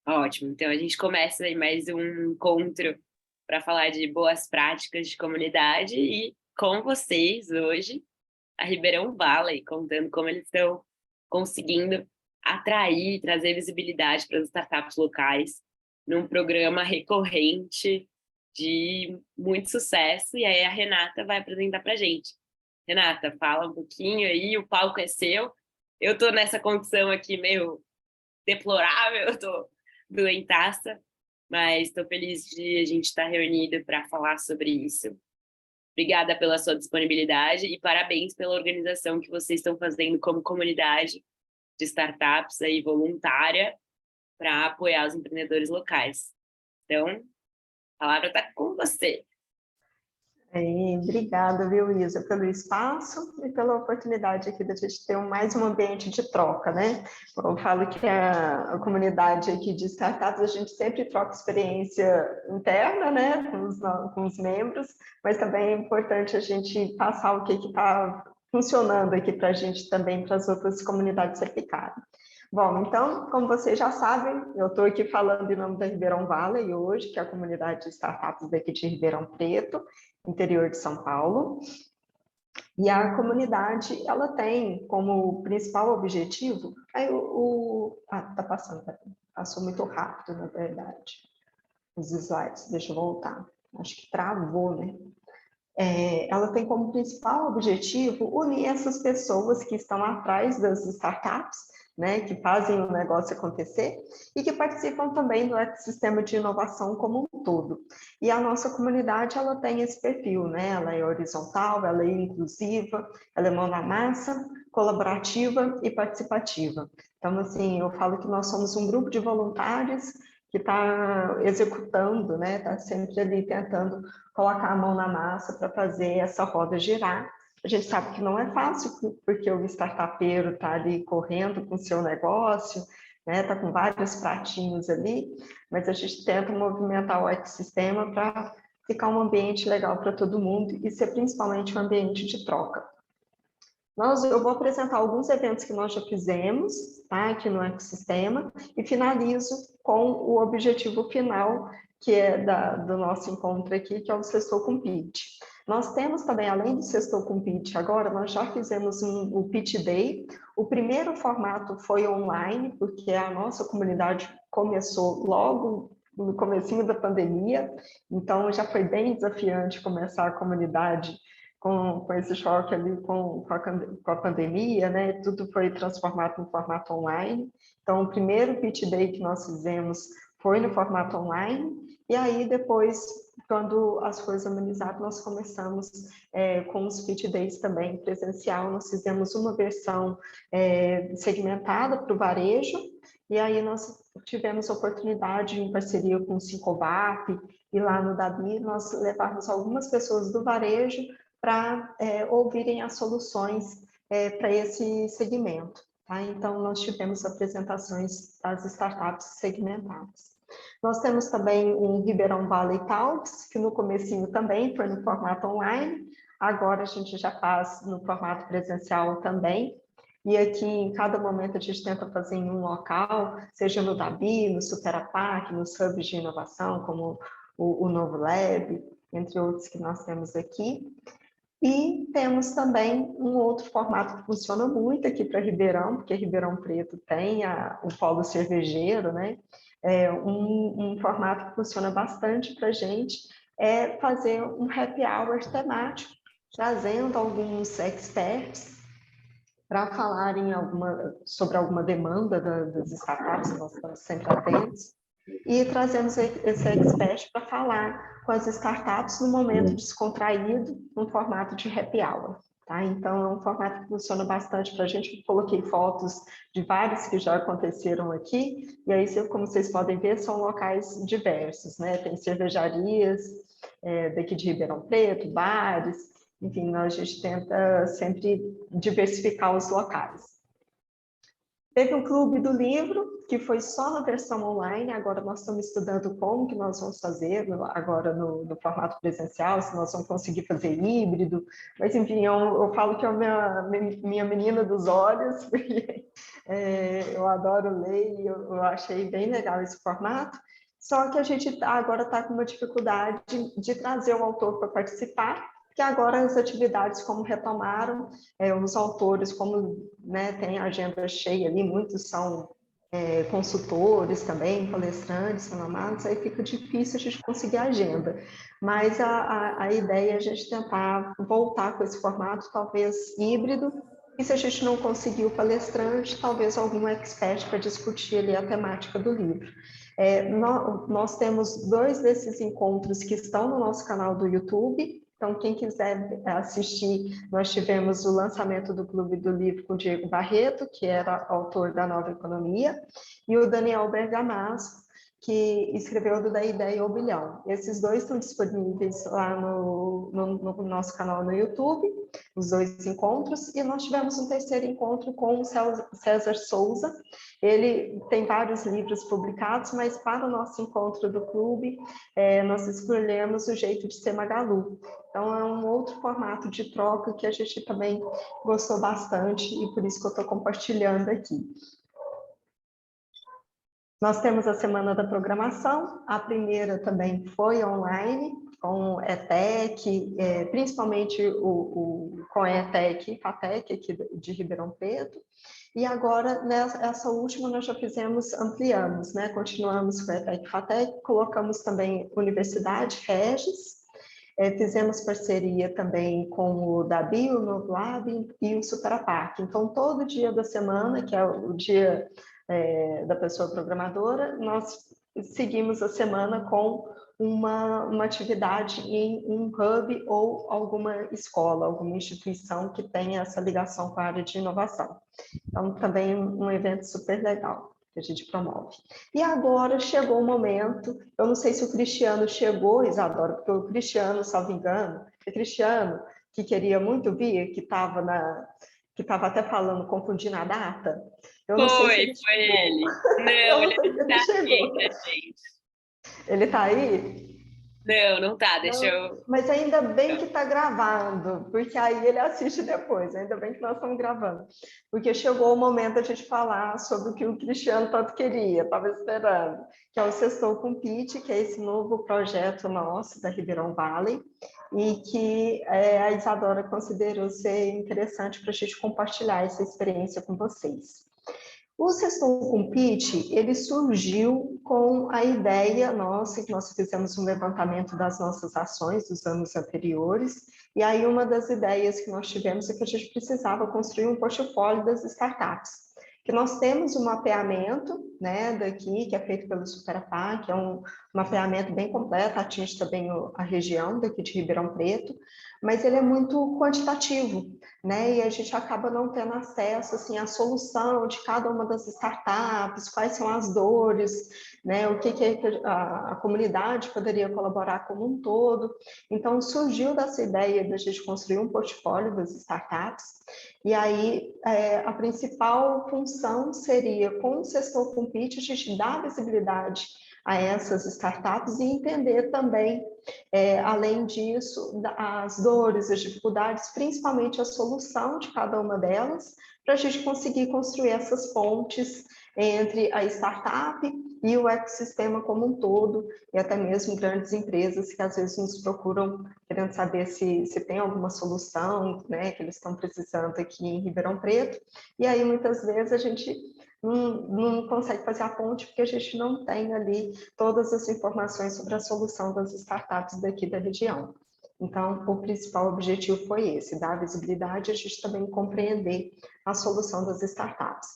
Ótimo. Então, a gente começa aí mais um encontro para falar de boas práticas de comunidade e com vocês hoje, a Ribeirão Valley, contando como eles estão conseguindo atrair, trazer visibilidade para as startups locais num programa recorrente de muito sucesso. E aí a Renata vai apresentar para a gente. Renata, fala um pouquinho aí, o palco é seu. Eu estou nessa condição aqui meio deplorável, eu tô doentaça, mas estou feliz de a gente estar reunido para falar sobre isso. Obrigada pela sua disponibilidade e parabéns pela organização que vocês estão fazendo como comunidade de startups aí voluntária para apoiar os empreendedores locais. Então, a palavra está com você. Obrigada, viu, Isa, pelo espaço e pela oportunidade aqui da gente ter mais um ambiente de troca, né? Eu falo que a comunidade aqui de startups, a gente sempre troca experiência interna, né, com os membros, mas também é importante a gente passar o que está funcionando aqui para a gente também, para as outras comunidades aplicarem. Bom, então, como vocês já sabem, eu estou aqui falando em nome da Ribeirão Valley hoje, que é a comunidade de startups daqui de Ribeirão Preto, interior de São Paulo. E a comunidade, ela tem como principal objetivo... tá passando, passou muito rápido, na verdade, os slides, deixa eu voltar. Acho que travou, né? Ela tem como principal objetivo unir essas pessoas que estão atrás das startups, né, que fazem o negócio acontecer e que participam também do ecossistema de inovação como um todo. E a nossa comunidade, ela tem esse perfil, né? Ela é horizontal, ela é inclusiva, ela é mão na massa, colaborativa e participativa. Então, assim, eu falo que nós somos um grupo de voluntários que está executando, né? Está sempre ali tentando colocar a mão na massa para fazer essa roda girar. A gente sabe que não é fácil, porque o startupeiro está ali correndo com o seu negócio, né? Está com vários pratinhos ali, mas a gente tenta movimentar o ecossistema para ficar um ambiente legal para todo mundo e ser principalmente um ambiente de troca. Eu vou apresentar alguns eventos que nós já fizemos, tá, aqui no ecossistema, e finalizo com o objetivo final, que é do nosso encontro aqui, que é o Sextou com Pitch. Nós temos também, além do Sextou com Pitch, agora nós já fizemos o Pitch Day. O primeiro formato foi online, porque a nossa comunidade começou logo no comecinho da pandemia, então já foi bem desafiante começar a comunidade com esse choque ali com a pandemia, né? Tudo foi transformado no formato online. Então, o primeiro Pitch Day que nós fizemos foi no formato online, e aí depois, quando as coisas amenizaram, nós começamos com os Pitch Days também presencial. Nós fizemos uma versão segmentada para o varejo, e aí nós tivemos a oportunidade, em parceria com o Sincovap, e lá no Dabi, nós levarmos algumas pessoas do varejo para ouvirem as soluções para esse segmento. Tá? Então, nós tivemos apresentações das startups segmentadas. Nós temos também um Ribeirão Valley Talks, que no comecinho também foi no formato online, agora a gente já faz no formato presencial também, e aqui em cada momento a gente tenta fazer em um local, seja no Dabi, no Superapac, nos hubs de inovação, como o Novo Lab, entre outros que nós temos aqui. E temos também um outro formato que funciona muito aqui para Ribeirão, porque Ribeirão Preto tem o polo cervejeiro, né? Um formato que funciona bastante para a gente é fazer um happy hour temático, trazendo alguns experts para falarem sobre alguma demanda das startups, nós estamos sempre atentos, e trazemos esse expert para falar com as startups no momento descontraído, no formato de happy hour. Tá? Então, é um formato que funciona bastante para a gente. Eu coloquei fotos de vários que já aconteceram aqui, e aí, como vocês podem ver, são locais diversos, né? Tem cervejarias daqui de Ribeirão Preto, bares, enfim, a gente tenta sempre diversificar os locais. Teve um clube do livro, que foi só na versão online, agora nós estamos estudando como que nós vamos fazer, agora no formato presencial, se nós vamos conseguir fazer híbrido, mas enfim, eu falo que é a minha menina dos olhos, porque eu adoro ler e eu achei bem legal esse formato, só que a gente agora está com uma dificuldade de trazer o autor para participar, que agora as atividades como retomaram, os autores como, né, tem a agenda cheia ali, muitos são consultores também, palestrantes, renomados, aí fica difícil a gente conseguir a agenda. Mas a ideia é a gente tentar voltar com esse formato, talvez híbrido, e se a gente não conseguir o palestrante, talvez algum expert para discutir ali a temática do livro. Nós temos 2 desses encontros que estão no nosso canal do YouTube. Então, quem quiser assistir, nós tivemos o lançamento do Clube do Livro com o Diego Barreto, que era autor da Nova Economia, e o Daniel Bergamasco, que escreveu do Da Ideia ao Bilhão. Esses 2 estão disponíveis lá no nosso canal no YouTube, os 2 encontros, e nós tivemos um terceiro encontro com o César Souza. Ele tem vários livros publicados, mas para o nosso encontro do clube, nós escolhemos O Jeito de Ser Magalu. Então, é um outro formato de troca que a gente também gostou bastante e por isso que eu estou compartilhando aqui. Nós temos a Semana da Programação, a primeira também foi online, com ETEC, principalmente com a ETEC e FATEC aqui de Ribeirão Preto, e agora, nessa última, nós já ampliamos, né? Continuamos com a ETEC e FATEC, colocamos também Universidade, Regis, fizemos parceria também com o Dabi, o Novo Lab e o Superapac. Então, todo dia da semana, que é o dia da pessoa programadora, nós seguimos a semana com uma atividade em um hub ou alguma escola, alguma instituição que tenha essa ligação com a área de inovação. Então, também um evento super legal que a gente promove. E agora chegou o momento, eu não sei se o Cristiano chegou, Isadora, porque o Cristiano, salvo engano, é Cristiano, que queria muito vir, que estava até falando, confundindo a data. Eu não sei se ele Foi chegou. ele. Não, Eu não ele sei se não ele tá aqui chegou. pra gente. Ele está aí? Não, não tá, deixa Não, eu... mas ainda bem que está gravando, porque aí ele assiste depois, ainda bem que nós estamos gravando. Porque chegou o momento de a gente falar sobre o que o Cristiano tanto queria, estava esperando, que é o Sextou com Pitch, que é esse novo projeto nosso da Ribeirão Valley, e que a Isadora considerou ser interessante para a gente compartilhar essa experiência com vocês. O Sextou com Pitch, ele surgiu com a ideia nossa, que nós fizemos um levantamento das nossas ações dos anos anteriores, e aí uma das ideias que nós tivemos é que a gente precisava construir um portfólio das startups, que nós temos um mapeamento, né, daqui, que é feito pelo Superapá, que é um mapeamento bem completo, atinge também a região daqui de Ribeirão Preto, mas ele é muito quantitativo, né? E a gente acaba não tendo acesso assim à solução de cada uma das startups, quais são as dores, né? O que a comunidade poderia colaborar como um todo. Então surgiu dessa ideia de a gente construir um portfólio das startups. E aí a principal função seria, com o Sextou com Pitch, a gente dar visibilidade a essas startups e entender também, além disso, as dores, as dificuldades, principalmente a solução de cada uma delas, para a gente conseguir construir essas pontes entre a startup e o ecossistema como um todo, e até mesmo grandes empresas que às vezes nos procuram querendo saber se tem alguma solução, né, que eles estão precisando aqui em Ribeirão Preto, e aí muitas vezes a gente não consegue fazer a ponte porque a gente não tem ali todas as informações sobre a solução das startups daqui da região. Então, o principal objetivo foi esse, dar visibilidade e a gente também compreender a solução das startups.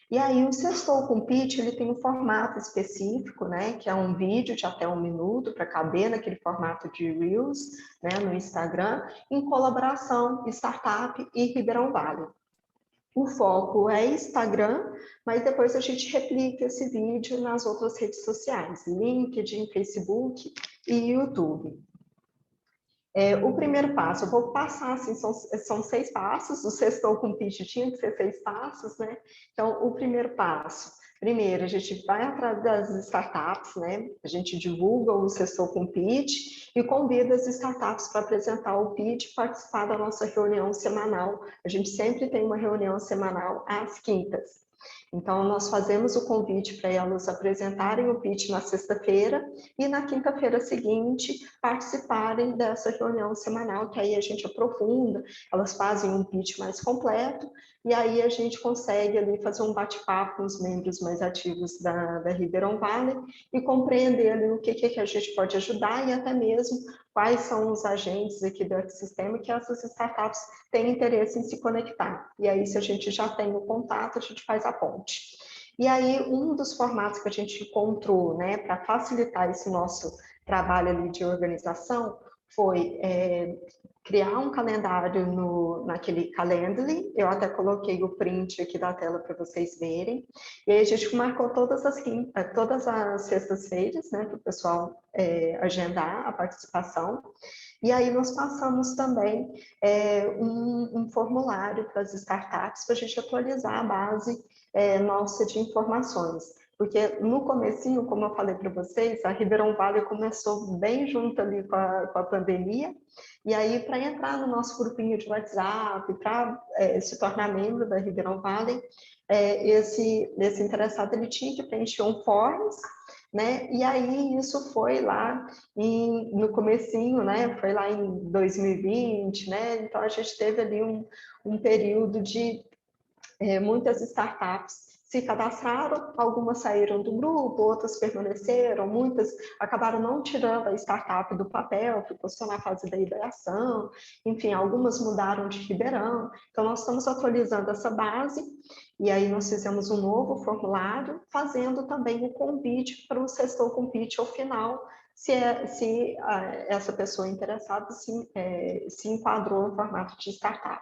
E aí, o Sextou com Pitch, ele tem um formato específico, né, que é um vídeo de até 1 minuto, para caber naquele formato de Reels, né, no Instagram, em colaboração startup e Ribeirão Valley. O foco é Instagram, mas depois a gente replica esse vídeo nas outras redes sociais, LinkedIn, Facebook e YouTube. O primeiro passo, eu vou passar, assim, são 6 passos, o Sextou com Pitch tinha que ser 6 passos, né? Então, o primeiro passo, primeiro, a gente vai atrás das startups, né? A gente divulga o Sextou com Pitch e convida as startups para apresentar o pitch, participar da nossa reunião semanal. A gente sempre tem uma reunião semanal às quintas. Então, nós fazemos o convite para elas apresentarem o pitch na sexta-feira e na quinta-feira seguinte participarem dessa reunião semanal, que aí a gente aprofunda, elas fazem um pitch mais completo e aí a gente consegue ali fazer um bate-papo com os membros mais ativos da Ribeirão Valley e compreender ali o que a gente pode ajudar e até mesmo quais são os agentes aqui do ecossistema que essas startups têm interesse em se conectar. E aí, se a gente já tem o contato, a gente faz a ponte. E aí, um dos formatos que a gente encontrou, né, para facilitar esse nosso trabalho ali de organização, foi criar um calendário naquele Calendly. Eu até coloquei o print aqui da tela para vocês verem. E aí a gente marcou todas as sextas-feiras, né, para o pessoal agendar a participação. E aí nós passamos também um formulário para as startups para a gente atualizar a base nossa de informações. Porque no comecinho, como eu falei para vocês, a Ribeirão Valley começou bem junto ali com a pandemia, e aí para entrar no nosso grupinho de WhatsApp, para se tornar membro da Ribeirão Valley, esse interessado ele tinha que preencher um forms, né? E aí isso foi lá no comecinho, né? Foi lá em 2020, né? Então a gente teve ali um período de muitas startups se cadastraram, algumas saíram do grupo, outras permaneceram, muitas acabaram não tirando a startup do papel, ficou só na fase da ideação, enfim, algumas mudaram de Ribeirão. Então, nós estamos atualizando essa base, e aí nós fizemos um novo formulário, fazendo também o convite para o Sextou com Pitch ao final, se essa pessoa interessada se enquadrou no formato de startup.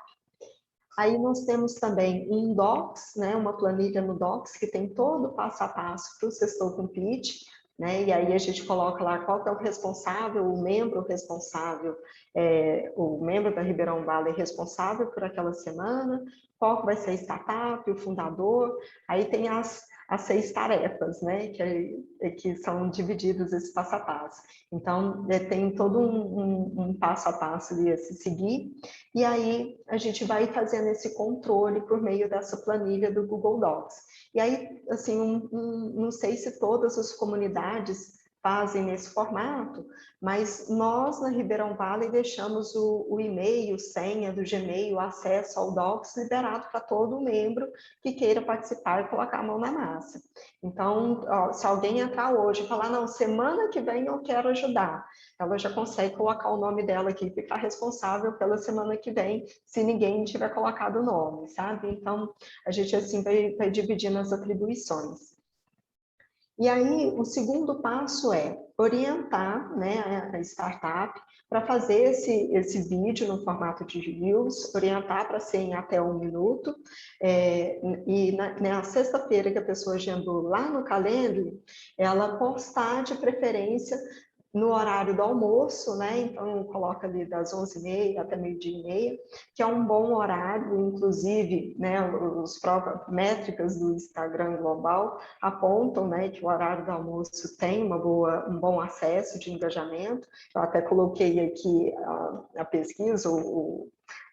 Aí nós temos também um Docs, né, uma planilha no Docs que tem todo o passo a passo para o Sextou com Pitch, né, e aí a gente coloca lá qual que é o responsável, o membro responsável, o membro da Ribeirão Valley responsável por aquela semana, qual que vai ser a startup, o fundador, aí tem as 6 tarefas, né, que são divididas esse passo a passo. Então, tem todo um passo a passo ali a se seguir, e aí a gente vai fazendo esse controle por meio dessa planilha do Google Docs. E aí, assim, não sei se todas as comunidades fazem nesse formato, mas nós na Ribeirão Valley deixamos o e-mail, senha do Gmail, acesso ao Docs liberado para todo membro que queira participar e colocar a mão na massa. Então, ó, se alguém entrar hoje e falar, não, semana que vem eu quero ajudar, ela já consegue colocar o nome dela aqui e ficar responsável pela semana que vem, se ninguém tiver colocado o nome, sabe? Então, a gente assim vai dividindo as atribuições. E aí, o segundo passo é orientar, né, a startup para fazer esse vídeo no formato de Reels, orientar para ser em até 1 minuto, e na sexta-feira que a pessoa agendou lá no Calendly, ela postar de preferência no horário do almoço, né? Então, coloca ali das 11h30 até meio-dia e meia, que é um bom horário, inclusive, né, os próprias métricas do Instagram Global apontam, né, que o horário do almoço tem um bom acesso de engajamento. Eu até coloquei aqui a pesquisa,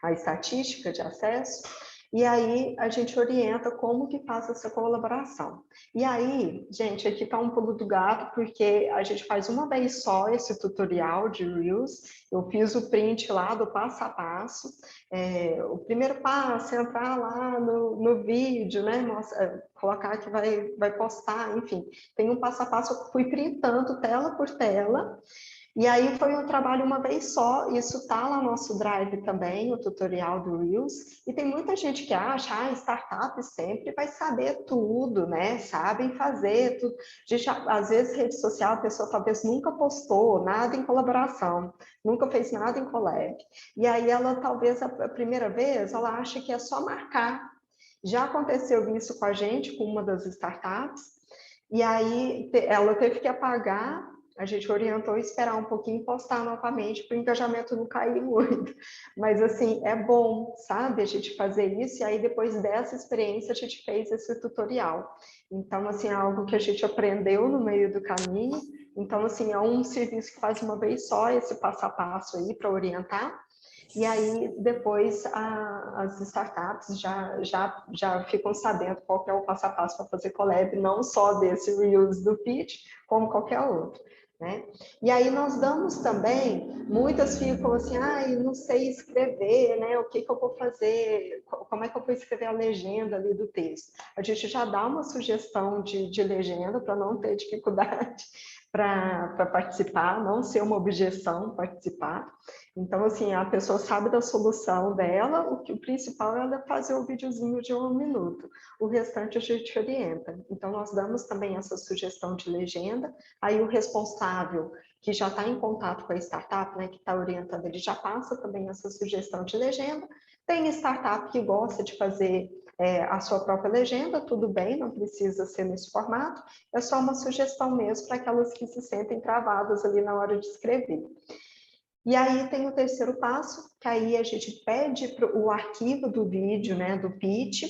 a estatística de acesso. E aí a gente orienta como que faz essa colaboração. E aí, gente, aqui está um pulo do gato, porque a gente faz uma vez só esse tutorial de Reels. Eu fiz o print lá do passo a passo. O primeiro passo é entrar lá no vídeo, né? Colocar que vai postar, enfim. Tem um passo a passo, eu fui printando tela por tela. E aí foi um trabalho uma vez só, isso está lá no nosso Drive também, o tutorial do Reels, e tem muita gente que acha, startup sempre vai saber tudo, né, sabem fazer tudo. Gente, às vezes rede social, a pessoa talvez nunca postou nada em colaboração, nunca fez nada em collab, e aí ela talvez a primeira vez, ela acha que é só marcar. Já aconteceu isso com a gente, com uma das startups, e aí ela teve que apagar a gente orientou a esperar um pouquinho e postar novamente para o engajamento não cair muito. Mas, assim, é bom, sabe, a gente fazer isso, e aí depois dessa experiência a gente fez esse tutorial. Então, assim, é algo que a gente aprendeu no meio do caminho. Então, assim, é um serviço que faz uma vez só esse passo a passo aí para orientar. E aí, depois, as startups já ficam sabendo qual que é o passo a passo para fazer collab, não só desse reuse do pitch, como qualquer outro. Né? E aí nós damos também, muitas ficam assim, não sei escrever, né? O que eu vou fazer? Como é que eu vou escrever a legenda ali do texto? A gente já dá uma sugestão de legenda para não ter dificuldade para participar, não ser uma objeção participar. Então, assim, a pessoa sabe da solução dela, o principal é ela fazer o videozinho de 1 minuto. O restante a gente orienta. Então, nós damos também essa sugestão de legenda, aí o responsável que já está em contato com a startup, né, que está orientando, ele já passa também essa sugestão de legenda. Tem startup que gosta de fazer a sua própria legenda, tudo bem, não precisa ser nesse formato, é só uma sugestão mesmo para aquelas que se sentem travadas ali na hora de escrever. E aí tem o terceiro passo, que aí a gente pede o arquivo do vídeo, né, do pitch,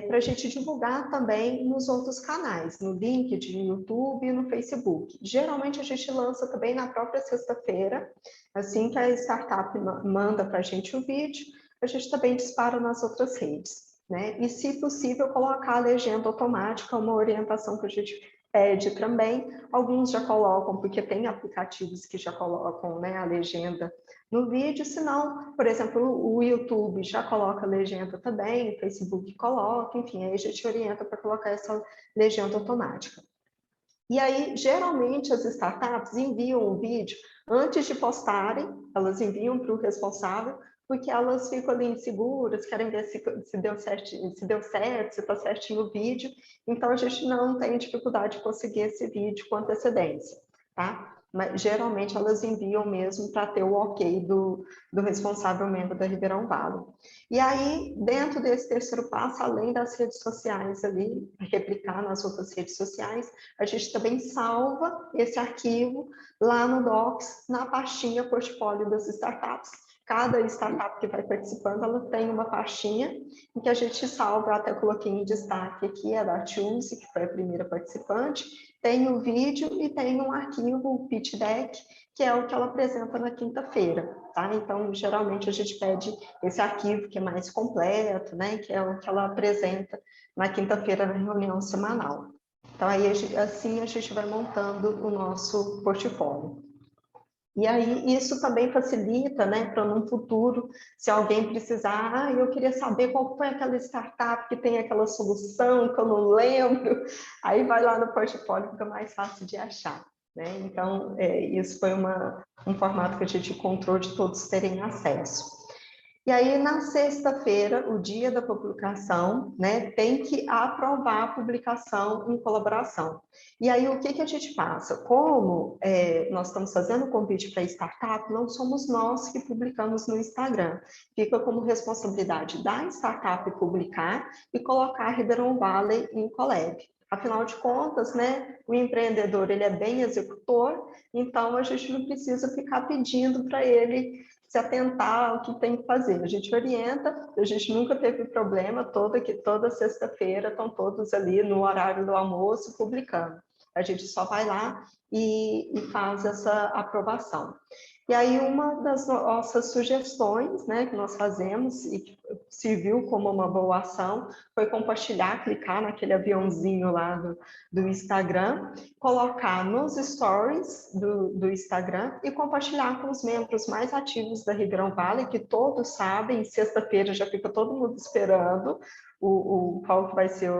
para a gente divulgar também nos outros canais, no LinkedIn, no YouTube e no Facebook. Geralmente a gente lança também na própria sexta-feira, assim que a startup manda para a gente o vídeo, a gente também dispara nas outras redes. Né? E, se possível, colocar a legenda automática, uma orientação que a gente pede também. Alguns já colocam, porque tem aplicativos que já colocam, né, a legenda no vídeo, senão, por exemplo, o YouTube já coloca a legenda também, o Facebook coloca, enfim, aí a gente orienta para colocar essa legenda automática. E aí, geralmente, as startups enviam o vídeo antes de postarem, elas enviam para o responsável, porque elas ficam ali inseguras, querem ver se deu certo, se está certinho o vídeo. Então, a gente não tem dificuldade de conseguir esse vídeo com antecedência, tá? Mas, geralmente, elas enviam mesmo para ter o ok do responsável membro da Ribeirão Vale. E aí, dentro desse terceiro passo, além das redes sociais ali, replicar nas outras redes sociais, a gente também salva esse arquivo lá no Docs, na pastinha portfólio das startups. Cada startup que vai participando, ela tem uma pastinha em que a gente salva, até coloquei em destaque aqui, a da Tulsi, que foi a primeira participante, tem o vídeo e tem um arquivo, o pitch deck, que é o que ela apresenta na quinta-feira, tá? Então, geralmente a gente pede esse arquivo que é mais completo, né? Que é o que ela apresenta na quinta-feira na reunião semanal. Então, aí, assim, a gente vai montando o nosso portfólio. E aí, isso também facilita, né, para no futuro, se alguém precisar, eu queria saber qual foi aquela startup que tem aquela solução que eu não lembro, aí vai lá no portfólio, fica mais fácil de achar, né? Então, isso foi um formato que a gente encontrou de todos terem acesso. E aí, na sexta-feira, o dia da publicação, né, tem que aprovar a publicação em colaboração. E aí, o que a gente passa? Como nós estamos fazendo o convite para a startup, não somos nós que publicamos no Instagram. Fica como responsabilidade da startup publicar e colocar a Ribeirão Valley em collab. Afinal de contas, né, o empreendedor ele é bem executor, então a gente não precisa ficar pedindo para ele se atentar ao que tem que fazer. A gente orienta, a gente nunca teve problema, toda sexta-feira estão todos ali no horário do almoço publicando. A gente só vai lá e faz essa aprovação. E aí, uma das nossas sugestões, né, que nós fazemos e que serviu como uma boa ação, foi compartilhar, clicar naquele aviãozinho lá do Instagram, colocar nos stories do Instagram e compartilhar com os membros mais ativos da Ribeirão Valley, que todos sabem, sexta-feira já fica todo mundo esperando qual que vai ser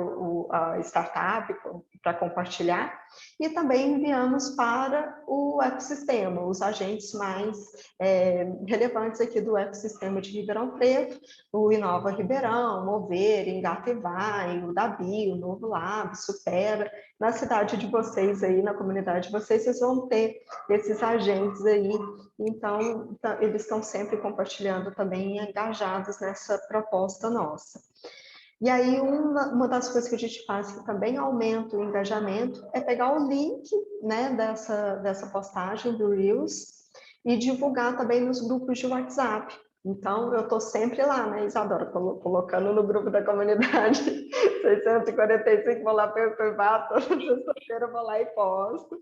a startup para compartilhar, e também enviamos para o ecossistema, os agentes mais relevantes aqui do ecossistema de Ribeirão Preto, o Inova Ribeirão, Mover, Engata e Vai, o Dabi, o Novo Lab, Supera. Na cidade de vocês aí, na comunidade de vocês, vocês vão ter esses agentes aí, então eles estão sempre compartilhando também e engajados nessa proposta nossa. E aí, uma das coisas que a gente faz que também aumenta o engajamento é pegar o link, né, dessa postagem do Reels e divulgar também nos grupos de WhatsApp. Então, eu estou sempre lá, né, Isadora, colocando no grupo da comunidade 645, vou lá perturbar, toda sexta-feira eu vou lá e posto,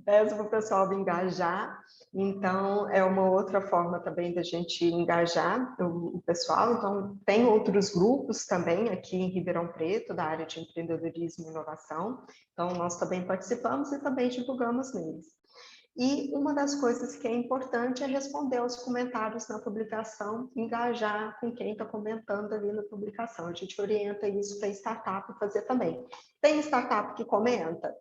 peço para o pessoal me engajar. Então, é uma outra forma também da gente engajar o pessoal. Então, tem outros grupos também aqui em Ribeirão Preto, da área de empreendedorismo e inovação. Então, nós também participamos e também divulgamos neles. E uma das coisas que é importante é responder aos comentários na publicação, engajar com quem está comentando ali na publicação. A gente orienta isso para startup fazer também. Tem startup que comenta?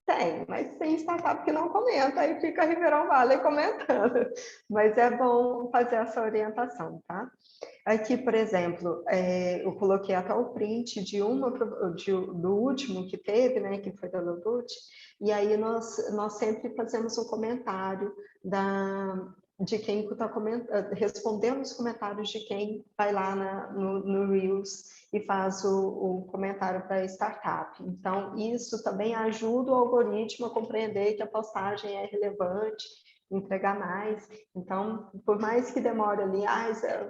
Tem, mas tem startup que não comenta, aí fica Ribeirão Vale comentando. Mas é bom fazer essa orientação, tá? Aqui, por exemplo, eu coloquei até o print do último que teve, né, que foi da Lobut, e aí nós sempre fazemos um comentário de quem está comentando, respondendo os comentários de quem vai lá no Reels e faz o comentário para a startup. Então, isso também ajuda o algoritmo a compreender que a postagem é relevante, entregar mais. Então, por mais que demore ali,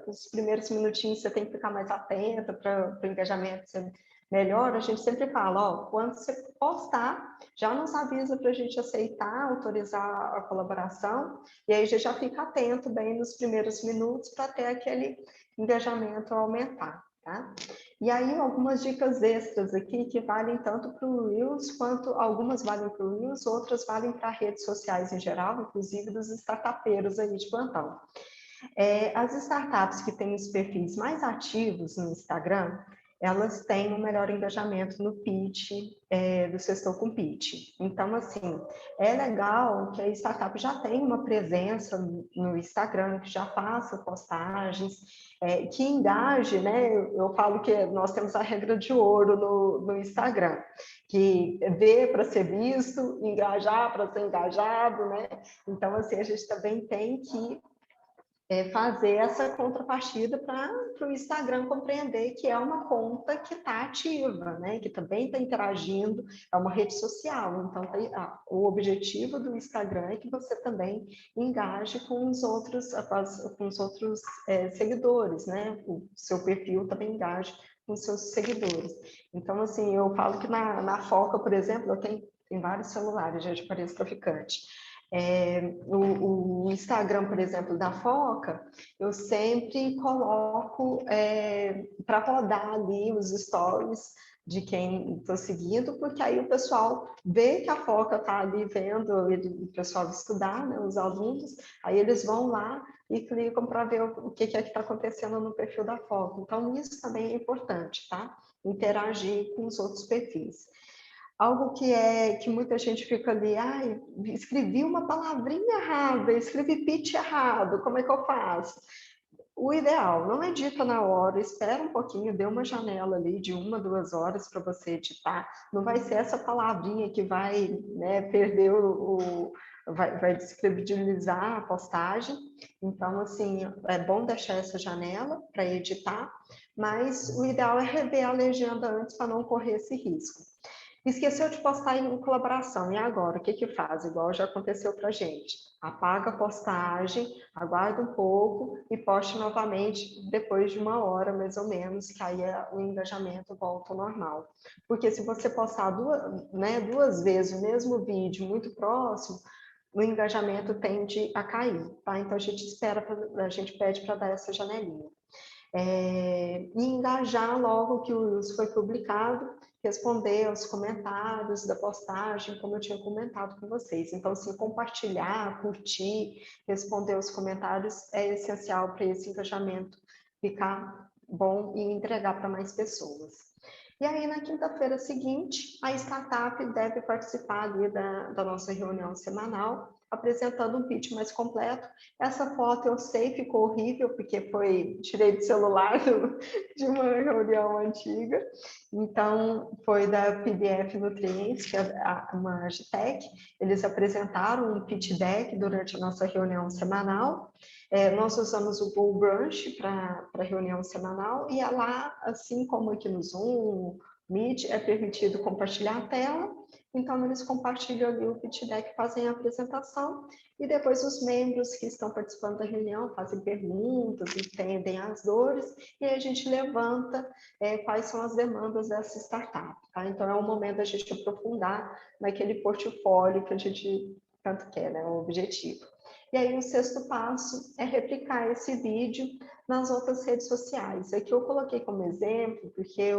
os primeiros minutinhos você tem que ficar mais atenta para o engajamento ser melhor, a gente sempre fala, ó, quando você postar, já nos avisa para a gente aceitar, autorizar a colaboração, e aí a gente já fica atento bem nos primeiros minutos para ter aquele engajamento aumentar, tá? E aí, algumas dicas extras aqui que valem tanto para o Reels, quanto algumas valem para o Reels, outras valem para redes sociais em geral, inclusive dos startupeiros aí de plantão. As startups que têm os perfis mais ativos no Instagram, elas têm um melhor engajamento no pitch, do Sextou com Pitch. Então, assim, é legal que a startup já tenha uma presença no Instagram, que já faça postagens, que engaje, né? Eu falo que nós temos a regra de ouro no Instagram, que ver para ser visto, engajar para ser engajado, né? Então, assim, a gente também tem que fazer essa contrapartida para o Instagram compreender que é uma conta que está ativa, né? Que também está interagindo, é uma rede social. Então, o objetivo do Instagram é que você também engaje com os outros seguidores, né? O seu perfil também engaje com os seus seguidores. Então, assim, eu falo que na Foca, por exemplo, eu tenho vários celulares, gente, pareço traficante. O Instagram, por exemplo, da Foca, eu sempre coloco para rodar ali os stories de quem estou seguindo, porque aí o pessoal vê que a Foca está ali vendo o pessoal estudar, né, os alunos, aí eles vão lá e clicam para ver o que é que está acontecendo no perfil da Foca. Então, isso também é importante, tá? Interagir com os outros perfis. Algo que muita gente fica ali, escrevi uma palavrinha errada, escrevi pitch errado, como é que eu faço? O ideal, não edita na hora, espera um pouquinho, dê uma janela ali de 1, 2 horas para você editar. Não vai ser essa palavrinha que vai, né, perder vai descredibilizar a postagem. Então, assim, é bom deixar essa janela para editar, mas o ideal é rever a legenda antes para não correr esse risco. Esqueceu de postar em colaboração, e agora? O que faz? Igual já aconteceu para a gente. Apaga a postagem, aguarda um pouco e poste novamente depois de 1 hora, mais ou menos, que aí o engajamento volta ao normal. Porque se você postar duas vezes o mesmo vídeo muito próximo, o engajamento tende a cair, tá? Então a gente pede para dar essa janelinha. E engajar logo que o Reels foi publicado, responder aos comentários da postagem, como eu tinha comentado com vocês. Então, assim, compartilhar, curtir, responder aos comentários é essencial para esse engajamento ficar bom e entregar para mais pessoas. E aí, na quinta-feira seguinte, a startup deve participar ali da nossa reunião semanal, apresentando um pitch mais completo. Essa foto eu sei ficou horrível, porque tirei do celular de uma reunião antiga, então foi da PDF Nutrientes, que é uma Agitec. Eles apresentaram um pitch deck durante a nossa reunião semanal. Nós usamos o Google Brunch para a reunião semanal, e lá, assim como aqui no Zoom, Meet, é permitido compartilhar a tela, então eles compartilham ali o pitch deck, fazem a apresentação, e depois os membros que estão participando da reunião fazem perguntas, entendem as dores, e aí a gente levanta quais são as demandas dessa startup, tá? Então é um momento da gente aprofundar naquele portfólio que a gente tanto quer, né, o objetivo. E aí o sexto passo é replicar esse vídeo nas outras redes sociais. Aqui eu coloquei como exemplo, porque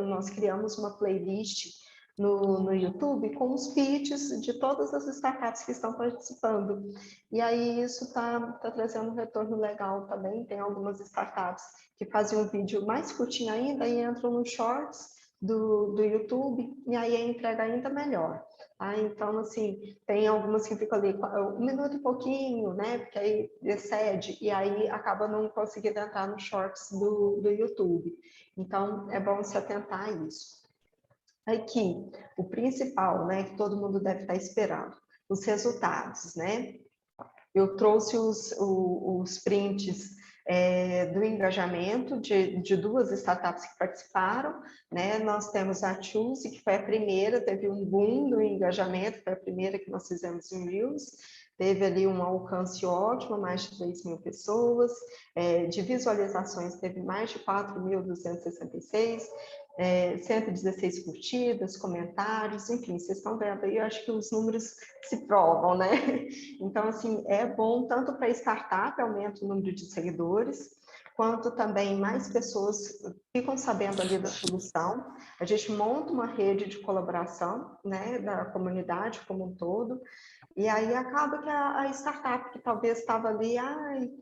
nós criamos uma playlist no YouTube com os pitches de todas as startups que estão participando. E aí isso está trazendo um retorno legal também. Tem algumas startups que fazem um vídeo mais curtinho ainda e entram no Shorts do YouTube, e aí a entrega ainda melhor. Então, assim, tem algumas que ficam ali 1 minuto e pouquinho, né? Porque aí excede, e aí acaba não conseguindo entrar no Shorts do YouTube. Então, é bom se atentar a isso. Aqui, o principal, né, que todo mundo deve estar esperando, os resultados, né? Eu trouxe os prints do engajamento de 2 startups que participaram, né? Nós temos a Choose, que foi a primeira, teve um boom no engajamento, foi a primeira que nós fizemos em Reels, teve ali um alcance ótimo, mais de 3.000 pessoas, de visualizações teve mais de 4.266, 116 curtidas, comentários, enfim, vocês estão vendo aí, eu acho que os números se provam, né? Então, assim, é bom tanto para startup, aumenta o número de seguidores, quanto também mais pessoas ficam sabendo ali da solução. A gente monta uma rede de colaboração, né, da comunidade como um todo, e aí acaba que a startup que talvez estava ali,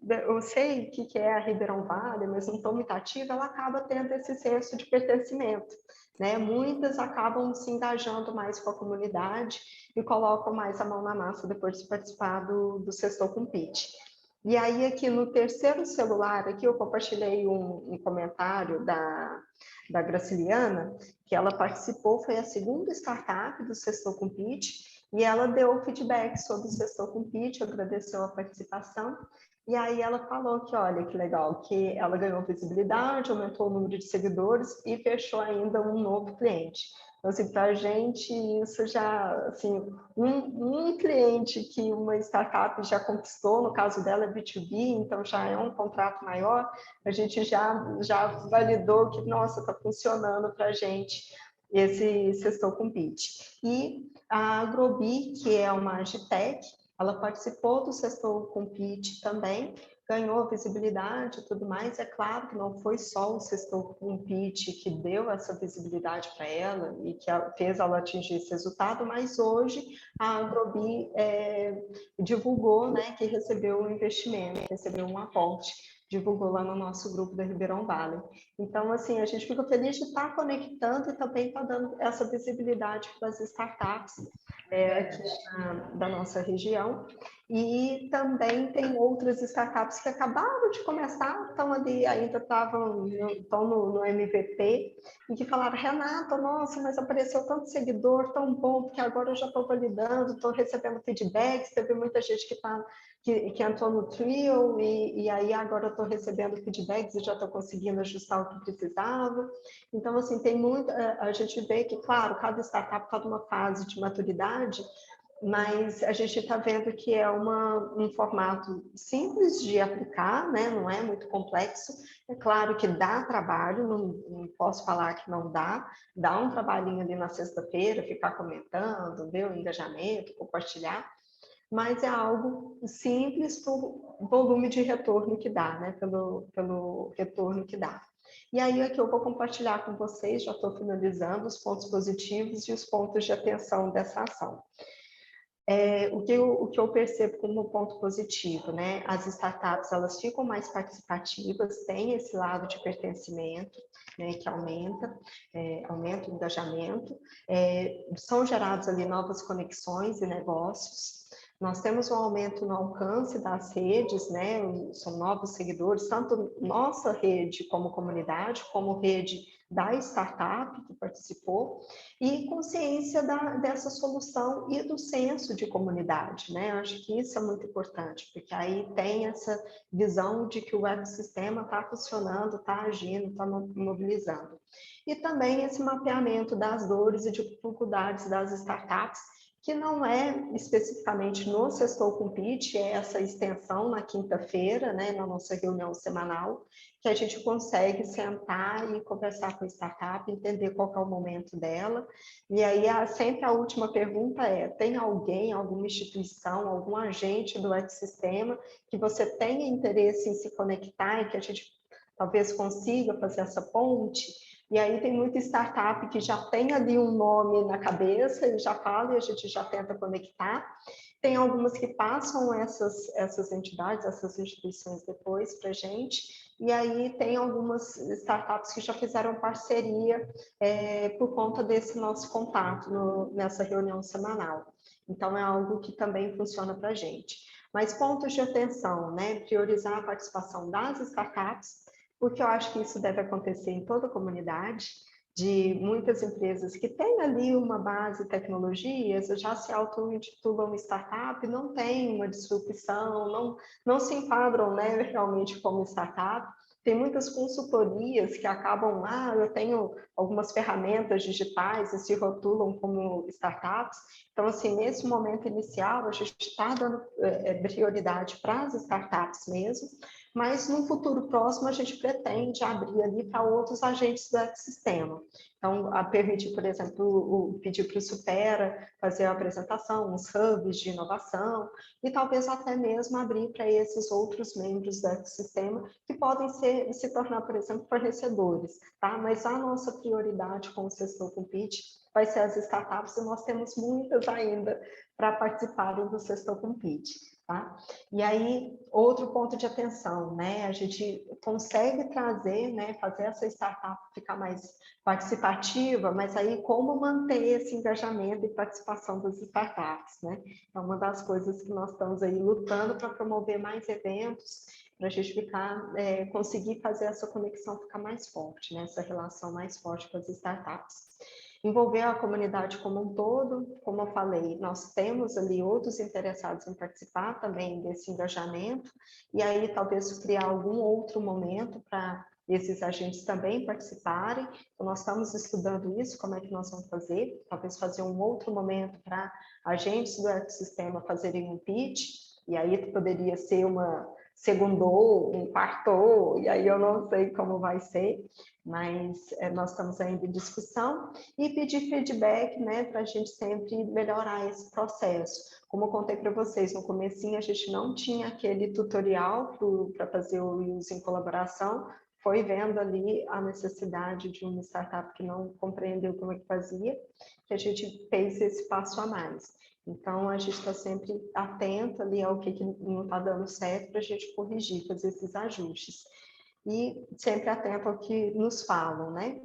eu sei o que é a Ribeirão Vale, mas não estou muito ativa, ela acaba tendo esse senso de pertencimento, né? Muitas acabam se engajando mais com a comunidade e colocam mais a mão na massa depois de participar do Sextou com Pitch. E aí aqui no terceiro celular, aqui eu compartilhei um comentário da Graciliana, que ela participou, foi a segunda startup do Sextou com Pitch, e ela deu feedback sobre o Sextou com Pitch, agradeceu a participação, e aí ela falou que, olha, que legal, que ela ganhou visibilidade, aumentou o número de seguidores e fechou ainda um novo cliente. Então, assim, para a gente, isso já, assim, um cliente que uma startup já conquistou, no caso dela é B2B, então já é um contrato maior, a gente já validou que, nossa, está funcionando para a gente esse Sextou com Pitch. E a Agrobi, que é uma Agitec, ela participou do Sextou com Pitch também, ganhou visibilidade e tudo mais. É claro que não foi só o Sextou com Pitch que deu essa visibilidade para ela e que fez ela atingir esse resultado, mas hoje a Agrobi divulgou, né, que recebeu um investimento, recebeu um aporte, divulgou lá no nosso grupo da Ribeirão Vale. Então, assim, a gente fica feliz de estar conectando e também está dando essa visibilidade para as startups aqui da nossa região. E também tem outras startups que acabaram de começar, estão ali, ainda estão no MVP, e que falaram, Renata, nossa, mas apareceu tanto seguidor, tão bom, porque agora eu já estou validando, estou recebendo feedbacks, teve muita gente que entrou no Trio, e aí agora eu estou recebendo feedbacks e já estou conseguindo ajustar o que precisava. Então, assim, tem muito, a gente vê que, claro, cada startup está numa fase de maturidade, mas a gente está vendo que é um formato simples de aplicar, né? Não é muito complexo. É claro que dá trabalho, não posso falar que não dá um trabalhinho ali na sexta-feira, ficar comentando, ver o engajamento, compartilhar, mas é algo simples por volume de retorno que dá, né? Pelo retorno que dá. E aí aqui eu vou compartilhar com vocês, já estou finalizando, os pontos positivos e os pontos de atenção dessa ação. O que eu percebo como ponto positivo, né? As startups, elas ficam mais participativas, têm esse lado de pertencimento, né, que aumenta o engajamento, são gerados ali novas conexões e negócios, Nós temos um aumento no alcance das redes, né? São novos seguidores, tanto nossa rede como comunidade, como rede da startup que participou, e consciência dessa solução e do senso de comunidade, né? Eu acho que isso é muito importante, porque aí tem essa visão de que o ecossistema está funcionando, está agindo, está mobilizando. E também esse mapeamento das dores e dificuldades das startups, que não é especificamente no Sextou com Pitch, é essa extensão na quinta-feira, né, na nossa reunião semanal, que a gente consegue sentar e conversar com a startup, entender qual é o momento dela. E aí, sempre a última pergunta é: tem alguém, alguma instituição, algum agente do ecossistema que você tenha interesse em se conectar e que a gente talvez consiga fazer essa ponte? E aí tem muita startup que já tem ali um nome na cabeça e já fala e a gente já tenta conectar. Tem algumas que passam essas entidades, essas instituições depois para a gente. E aí tem algumas startups que já fizeram parceria por conta desse nosso contato nessa reunião semanal. Então é algo que também funciona para a gente. Mas pontos de atenção, né? Priorizar a participação das startups, porque eu acho que isso deve acontecer em toda a comunidade, de muitas empresas que têm ali uma base de tecnologias, já se auto-intitulam startup, não tem uma disrupção, não se enquadram, né, realmente como startup. Tem muitas consultorias que acabam, eu tenho algumas ferramentas digitais e se rotulam como startups. Então, assim, nesse momento inicial, a gente está dando prioridade para as startups mesmo, mas no futuro próximo a gente pretende abrir ali para outros agentes do ecossistema. Então, a permitir, por exemplo, pedir para o Supera fazer a apresentação, uns hubs de inovação, e talvez até mesmo abrir para esses outros membros do ecossistema que podem se tornar, por exemplo, fornecedores, tá? Mas a nossa prioridade com o Sextou com Pitch vai ser as startups, e nós temos muitas ainda para participarem do Sextou com Pitch. Tá? E aí, outro ponto de atenção, né? A gente consegue trazer, né? Fazer essa startup ficar mais participativa, mas aí como manter esse engajamento e participação das startups, né? É uma das coisas que nós estamos aí lutando para promover mais eventos, para a gente conseguir fazer essa conexão ficar mais forte, né? Essa relação mais forte com as startups. Envolver a comunidade como um todo, como eu falei, nós temos ali outros interessados em participar também desse engajamento, e aí talvez criar algum outro momento para esses agentes também participarem. Então, nós estamos estudando isso, como é que nós vamos fazer, talvez fazer um outro momento para agentes do ecossistema fazerem um pitch, e aí poderia ser uma segundou, um quartou, e aí eu não sei como vai ser, mas nós estamos ainda em discussão, e pedir feedback, né, para a gente sempre melhorar esse processo. Como eu contei para vocês, no comecinho a gente não tinha aquele tutorial para fazer o use em colaboração, foi vendo ali a necessidade de uma startup que não compreendeu como é que fazia, que a gente fez esse passo a mais. Então, a gente está sempre atento ali ao que não está dando certo para a gente corrigir, fazer esses ajustes. E sempre atento ao que nos falam, né?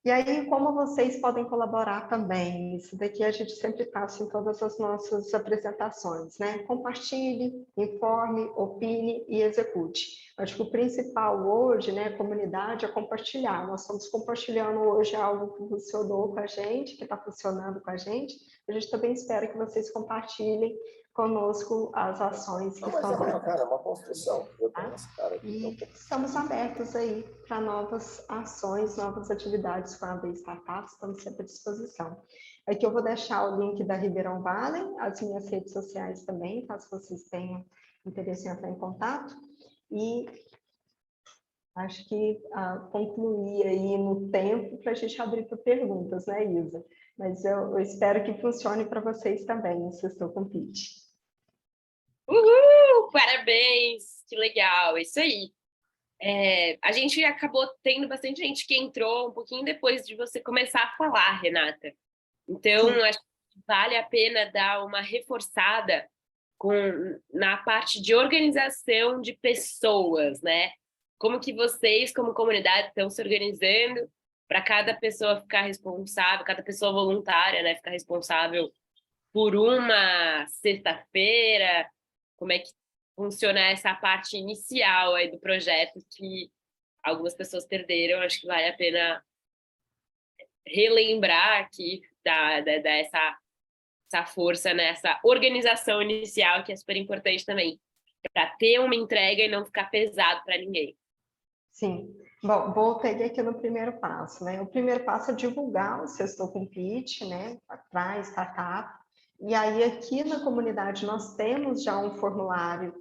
E aí, como vocês podem colaborar também? Isso daqui a gente sempre passa em todas as nossas apresentações, né? Compartilhe, informe, opine e execute. Acho que o principal hoje, né, comunidade, é compartilhar. Nós estamos compartilhando hoje algo que funcionou com a gente, que está funcionando com a gente. A gente também espera que vocês compartilhem conosco as ações que estão acontecendo. Cara, é uma construção. Eu tenho essa cara aqui. E estamos abertos aí para novas ações, novas atividades com a AD Startups, estamos sempre à disposição. Aqui eu vou deixar o link da Ribeirão Valley, as minhas redes sociais também, caso vocês tenham interesse em entrar em contato. E acho que concluir aí no tempo para a gente abrir para perguntas, né, Isa? Mas eu espero que funcione para vocês também, o Sextou com Pitch. Uhul! Parabéns! Que legal! Isso aí. A gente acabou tendo bastante gente que entrou um pouquinho depois de você começar a falar, Renata. Então, acho que vale a pena dar uma reforçada na parte de organização de pessoas, né? Como que vocês, como comunidade, estão se organizando para cada pessoa ficar responsável, cada pessoa voluntária, né, ficar responsável por uma sexta-feira? Como é que funciona essa parte inicial aí do projeto que algumas pessoas perderam? Acho que vale a pena relembrar aqui essa força, né? Essa organização inicial que é super importante também, para ter uma entrega e não ficar pesado para ninguém. Sim. Bom, voltei aqui no primeiro passo, né? O primeiro passo é divulgar o Sextou com Pitch, né? Para startup. E aí, aqui na comunidade, nós temos já um formulário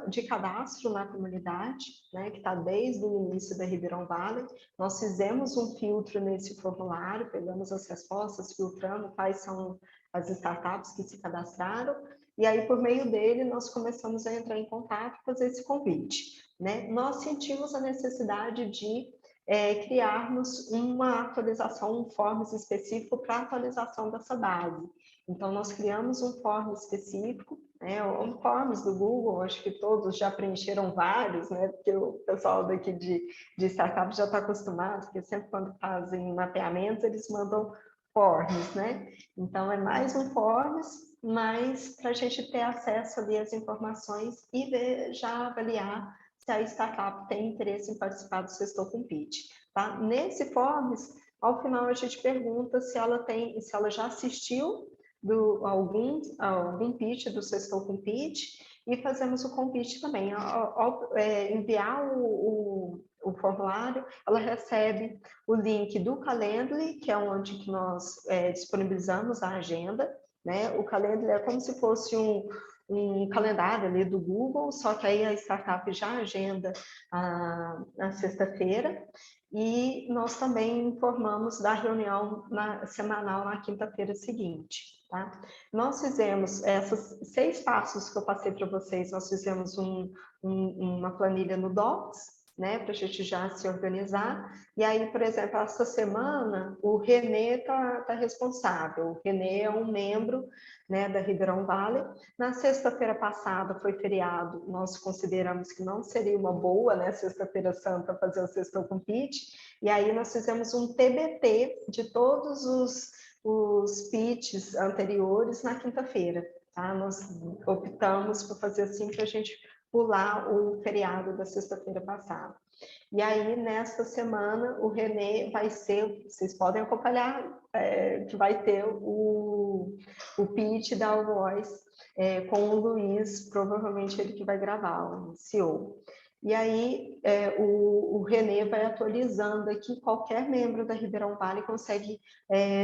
de cadastro na comunidade, né? Que está desde o início da Ribeirão Valley. Nós fizemos um filtro nesse formulário, pegamos as respostas, filtrando quais são as startups que se cadastraram. E aí, por meio dele, nós começamos a entrar em contato e fazer esse convite. Né? Nós sentimos a necessidade de criarmos uma atualização, um forms específico para a atualização dessa base. Então, nós criamos um form específico, né? Um forms do Google, acho que todos já preencheram vários, né? Porque o pessoal daqui de startup já está acostumado, porque sempre quando fazem mapeamentos, eles mandam forms, né? Então, é mais um forms, mas para a gente ter acesso ali às informações e já avaliar se a startup tem interesse em participar do Sextou com Pitch, tá? Nesse Forms, ao final a gente pergunta se ela já assistiu algum pitch do Sextou com Pitch e fazemos o convite também. Ao enviar o formulário, ela recebe o link do Calendly, que é onde que nós disponibilizamos a agenda, né? O Calendly é como se fosse um calendário ali do Google, só que aí a startup já agenda na sexta-feira, e nós também informamos da reunião semanal na quinta-feira seguinte. Tá? Nós fizemos esses 6 passos que eu passei para vocês, nós fizemos uma planilha no Docs, né, para a gente já se organizar. E aí, por exemplo, essa semana, o Renê tá responsável. O Renê é um membro, né, da Ribeirão Valley. Na sexta-feira passada foi feriado, nós consideramos que não seria uma boa, né, sexta-feira santa, fazer o Sextou com Pitch, e aí nós fizemos um TBT de todos os pitches anteriores na quinta-feira, tá? Nós optamos por fazer assim para a gente pular o feriado da sexta-feira passada. E aí, nesta semana, o Renê vai ser, vocês podem acompanhar, que vai ter o pitch da All Voice com o Luiz, provavelmente ele que vai gravar, o CEO. E aí, o Renê vai atualizando aqui, qualquer membro da Ribeirão Valley consegue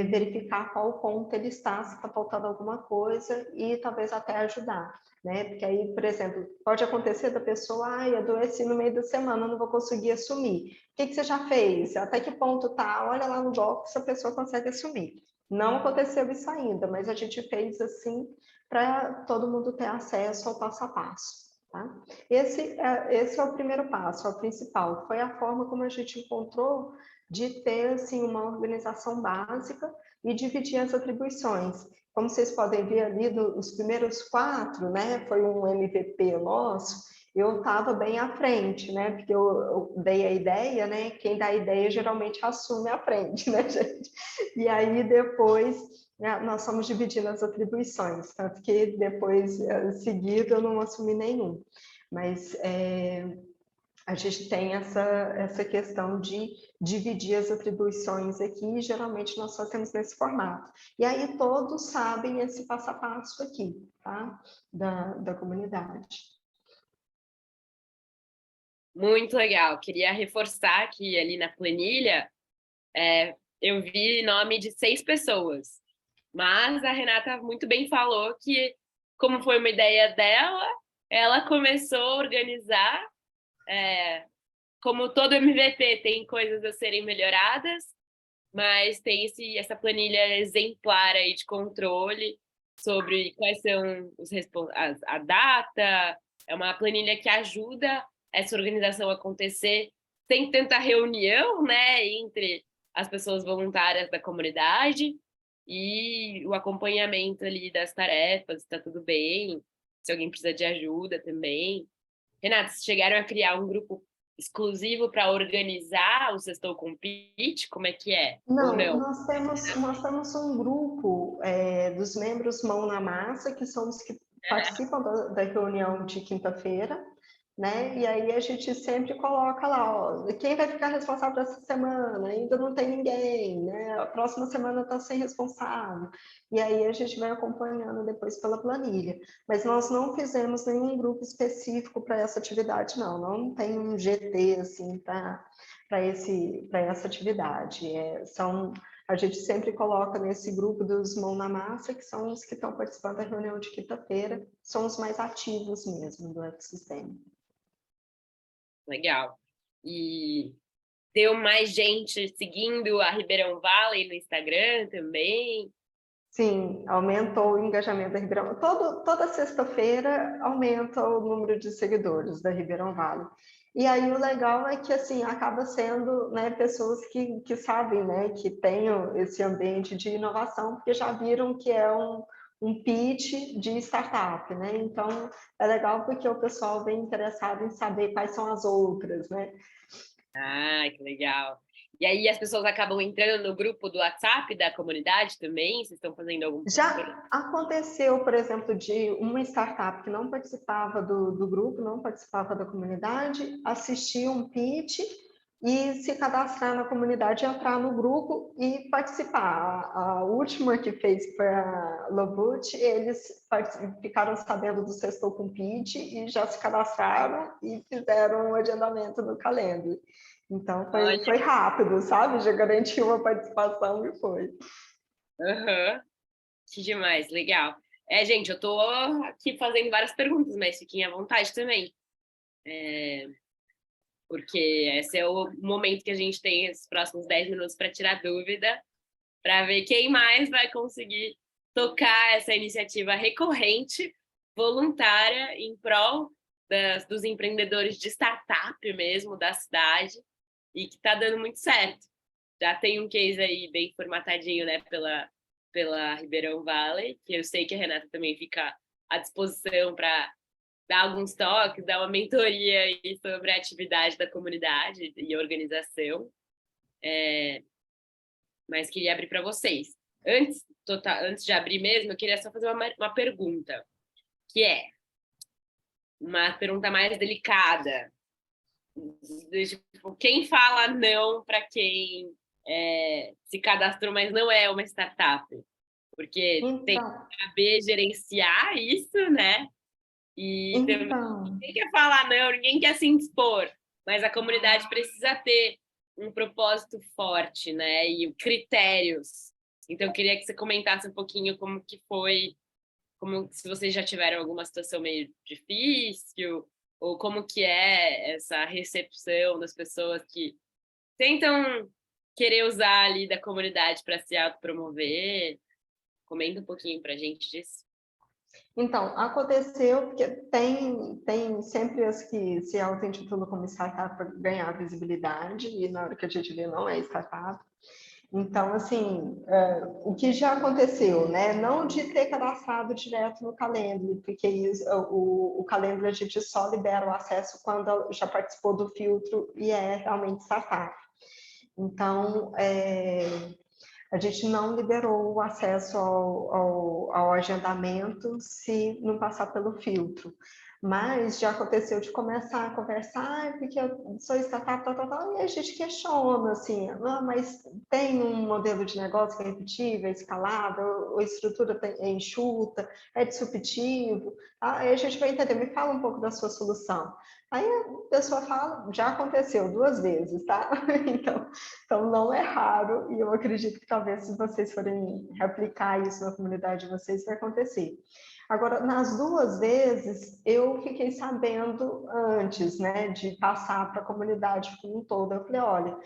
verificar qual ponto ele está, se está faltando alguma coisa e talvez até ajudar. Né? Porque aí, por exemplo, pode acontecer da pessoa, adoeci no meio da semana, não vou conseguir assumir. O que você já fez? Até que ponto tá? Olha lá no doc se a pessoa consegue assumir. Não aconteceu isso ainda, mas a gente fez assim para todo mundo ter acesso ao passo a passo. Tá? Esse é o primeiro passo, é o principal. Foi a forma como a gente encontrou de ter assim, uma organização básica e dividir as atribuições. Como vocês podem ver ali, os primeiros 4, né, foi um MVP nosso, eu estava bem à frente, né, porque eu dei a ideia, né, quem dá a ideia geralmente assume a frente, né, gente? E aí depois, né, nós fomos dividindo as atribuições, tanto que depois, seguido, eu não assumi nenhum. Mas a gente tem essa questão de dividir as atribuições aqui, e geralmente nós fazemos nesse formato. E aí todos sabem esse passo a passo aqui, tá? Da comunidade. Muito legal. Queria reforçar que ali na planilha eu vi nome de 6 pessoas, mas a Renata muito bem falou que, como foi uma ideia dela, ela começou a organizar. Como todo MVP tem coisas a serem melhoradas, mas tem essa planilha exemplar aí de controle sobre quais são a data. É uma planilha que ajuda essa organização a acontecer sem tanta reunião, né, entre as pessoas voluntárias da comunidade e o acompanhamento ali das tarefas, está tudo bem, se alguém precisa de ajuda também. Renata, vocês chegaram a criar um grupo exclusivo para organizar o Sextou com Pitch? Como é que é? Não, Ou não? nós temos um grupo dos membros Mão na Massa, que são os que participam da reunião de quinta-feira, né? E aí a gente sempre coloca lá, ó, quem vai ficar responsável essa semana? Ainda não tem ninguém, né? A próxima semana está sem responsável. E aí a gente vai acompanhando depois pela planilha. Mas nós não fizemos nenhum grupo específico para essa atividade, não. Não tem um GT assim para essa atividade. A gente sempre coloca nesse grupo dos Mão na Massa, que são os que estão participando da reunião de quinta-feira, são os mais ativos mesmo do ecossistema. Legal. E deu mais gente seguindo a Ribeirão Valley no Instagram também? Sim, aumentou o engajamento da Ribeirão. Toda sexta-feira aumenta o número de seguidores da Ribeirão Valley. E aí o legal é que assim acaba sendo, né, pessoas que sabem, né, que tenham esse ambiente de inovação, porque já viram que é um pitch de startup, né? Então é legal porque o pessoal vem interessado em saber quais são as outras, né? Ah, que legal. E aí as pessoas acabam entrando no grupo do WhatsApp da comunidade também? Vocês estão fazendo algum... Já aconteceu, por exemplo, de uma startup que não participava do grupo, não participava da comunidade, assistir um pitch e se cadastrar na comunidade, entrar no grupo e participar. A última que fez para a Lobut, eles ficaram sabendo do Sextou com Pitch e já se cadastraram e fizeram um agendamento no calendário. Então foi rápido, sabe? Já garantiu a participação e foi. Uhum. Que demais, legal. Gente, eu tô aqui fazendo várias perguntas, mas fiquem à vontade também. Porque esse é o momento que a gente tem esses próximos 10 minutos para tirar dúvida, para ver quem mais vai conseguir tocar essa iniciativa recorrente, voluntária, em prol dos empreendedores de startup mesmo, da cidade, e que está dando muito certo. Já tem um case aí bem formatadinho, né, pela Ribeirão Valley, que eu sei que a Renata também fica à disposição para dar alguns toques, dar uma mentoria aí sobre a atividade da comunidade e organização. Mas queria abrir para vocês. Antes de abrir mesmo, eu queria só fazer uma pergunta, que é uma pergunta mais delicada. Tipo, quem fala não para quem se cadastrou, mas não é uma startup? Porque tem que saber gerenciar isso, né? E também ninguém quer falar não, ninguém quer se indispor, mas a comunidade precisa ter um propósito forte, né? E critérios. Então, eu queria que você comentasse um pouquinho como que foi, se vocês já tiveram alguma situação meio difícil, ou como que é essa recepção das pessoas que tentam querer usar ali da comunidade para se autopromover. Comenta um pouquinho para a gente disso. Então, aconteceu porque tem sempre as que se auto-intitulam como startup para ganhar visibilidade, e na hora que a gente vê não é startup. Então, assim, o que já aconteceu, né? Não de ter cadastrado direto no Calendly, porque o Calendly a gente só libera o acesso quando já participou do filtro e é realmente startup. Então, a gente não liberou o acesso ao agendamento se não passar pelo filtro. Mas já aconteceu de começar a conversar, porque eu sou startup, e a gente questiona, assim, mas tem um modelo de negócio que é repetível, é escalável, a estrutura é enxuta, é disruptivo, aí a gente vai entender, me fala um pouco da sua solução. Aí a pessoa fala, já aconteceu 2 vezes, tá? Então não é raro, e eu acredito que talvez se vocês forem replicar isso na comunidade de vocês, vai acontecer. Agora, nas 2 vezes, eu fiquei sabendo antes, né, de passar para a comunidade como um todo. Eu falei, olha,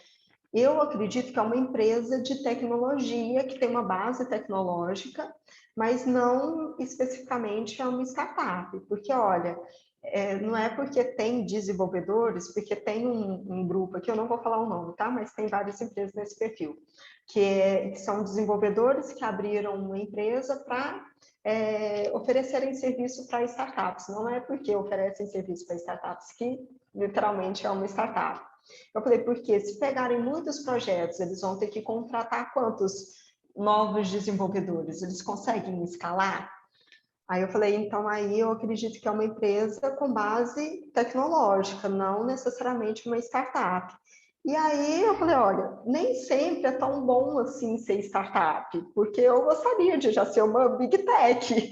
eu acredito que é uma empresa de tecnologia, que tem uma base tecnológica, mas não especificamente é uma startup, porque, olha, não é porque tem desenvolvedores, porque tem um grupo aqui, eu não vou falar o nome, tá? Mas tem várias empresas nesse perfil, que são desenvolvedores que abriram uma empresa para oferecerem serviço para startups. Não é porque oferecem serviço para startups que literalmente é uma startup. Eu falei, porque se pegarem muitos projetos, eles vão ter que contratar quantos novos desenvolvedores? Eles conseguem escalar? Aí eu falei, então aí eu acredito que é uma empresa com base tecnológica, não necessariamente uma startup. E aí eu falei, olha, nem sempre é tão bom assim ser startup, porque eu gostaria de já ser uma big tech,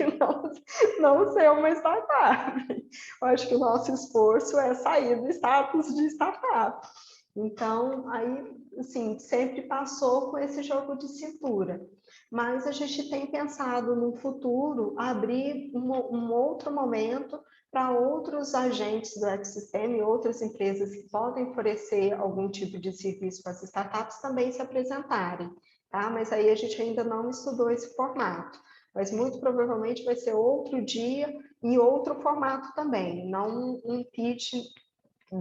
não ser uma startup. Eu acho que o nosso esforço é sair do status de startup. Então, aí, assim, sempre passou com esse jogo de cintura. Mas a gente tem pensado no futuro abrir um outro momento para outros agentes do ecossistema e outras empresas que podem oferecer algum tipo de serviço para as startups também se apresentarem, tá? Mas aí a gente ainda não estudou esse formato. Mas muito provavelmente vai ser outro dia e outro formato também, não um pitch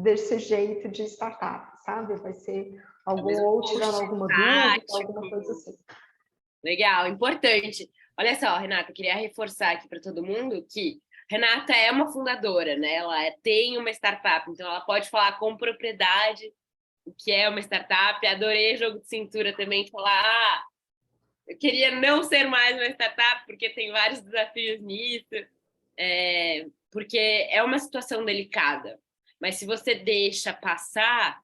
desse jeito de startup, sabe? Vai ser algum ou tirando alguma dúvida, alguma coisa assim. Legal, importante. Olha só, Renata, eu queria reforçar aqui para todo mundo que Renata é uma fundadora, né? Ela tem uma startup, então ela pode falar com propriedade o que é uma startup. Adorei jogo de cintura também, falar, eu queria não ser mais uma startup porque tem vários desafios nisso, porque é uma situação delicada. Mas se você deixa passar,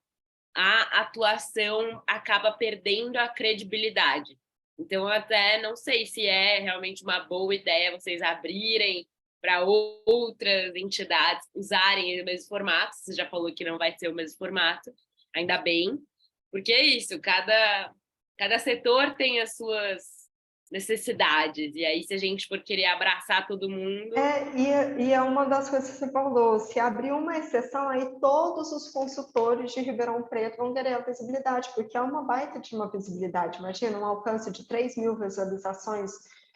a atuação acaba perdendo a credibilidade. Então, eu até não sei se é realmente uma boa ideia vocês abrirem para outras entidades usarem o mesmo formato. Você já falou que não vai ser o mesmo formato, ainda bem, porque é isso, cada setor tem as suas necessidades, e aí se a gente for querer abraçar todo mundo... E é uma das coisas que você falou, se abrir uma exceção, aí todos os consultores de Ribeirão Preto vão querer a visibilidade, porque é uma baita de uma visibilidade. Imagina, um alcance de 3.000 visualizações,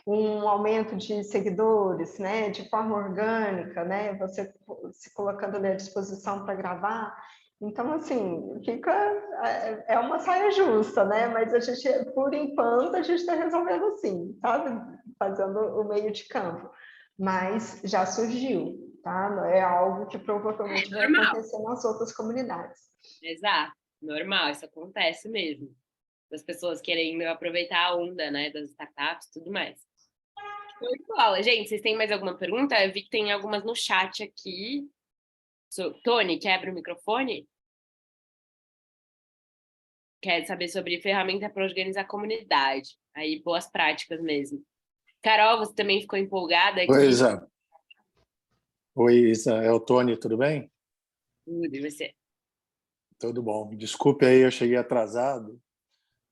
um aumento de seguidores, né, de forma orgânica, né, você se colocando ali à disposição para gravar. Então, assim, é uma saia justa, né? Mas a gente, por enquanto, a gente está resolvendo assim, sabe? Fazendo o meio de campo. Mas já surgiu, tá? É algo que provavelmente vai acontecer nas outras comunidades. Exato, normal, isso acontece mesmo. Das pessoas querendo aproveitar a onda, né, das startups e tudo mais. Gente, vocês têm mais alguma pergunta? Eu vi que tem algumas no chat aqui. Tony, quebra o microfone? Quer saber sobre ferramenta para organizar a comunidade. Aí, boas práticas mesmo. Carol, você também ficou empolgada aqui? Oi, Isa. Oi, Isa. É o Tony, tudo bem? Tudo, e você? Tudo bom. Desculpe aí, eu cheguei atrasado,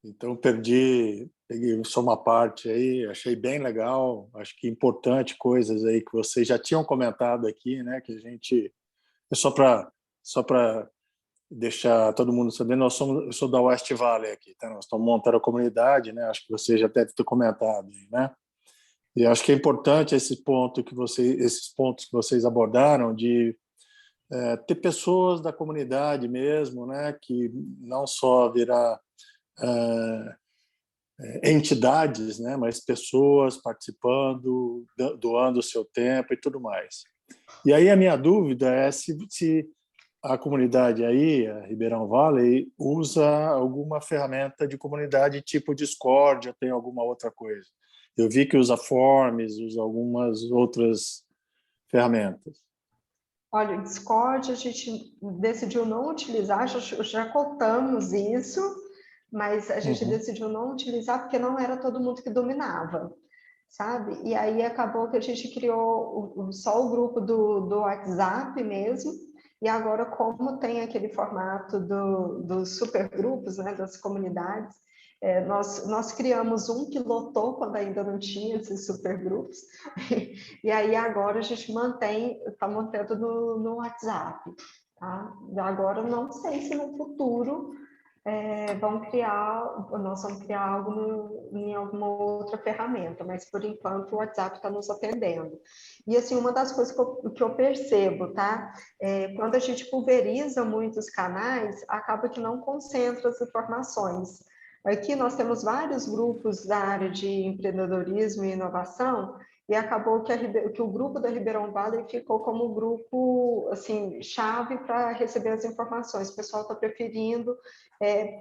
então peguei só uma parte aí, achei bem legal, acho que importante coisas aí que vocês já tinham comentado aqui, né, que a gente... Só para deixar todo mundo sabendo, eu sou da West Valley aqui, tá? Nós estamos montando a comunidade, né? Acho que você já deve ter comentado aí, né? E acho que é importante esses pontos que vocês abordaram de ter pessoas da comunidade mesmo, né? Que não só virar entidades, né? Mas pessoas participando, doando o seu tempo e tudo mais. E aí a minha dúvida é se a comunidade aí, a Ribeirão Valley, usa alguma ferramenta de comunidade tipo Discord ou tem alguma outra coisa. Eu vi que usa Forms, usa algumas outras ferramentas. Olha, o Discord a gente decidiu não utilizar, já contamos isso, mas a gente decidiu não utilizar porque não era todo mundo que dominava, sabe? E aí acabou que a gente criou só o grupo do WhatsApp mesmo, e agora como tem aquele formato dos supergrupos, né, das comunidades, nós criamos um que lotou quando ainda não tinha esses supergrupos, e aí agora a gente está mantendo no WhatsApp, tá? Agora não sei se no futuro nós vamos criar algo em alguma outra ferramenta, mas por enquanto o WhatsApp está nos atendendo. E assim, uma das coisas que eu percebo, tá? Quando a gente pulveriza muitos canais, acaba que não concentra as informações. Aqui nós temos vários grupos da área de empreendedorismo e inovação, e acabou que o grupo da Ribeirão Valley ficou como grupo assim, chave para receber as informações. O pessoal está preferindo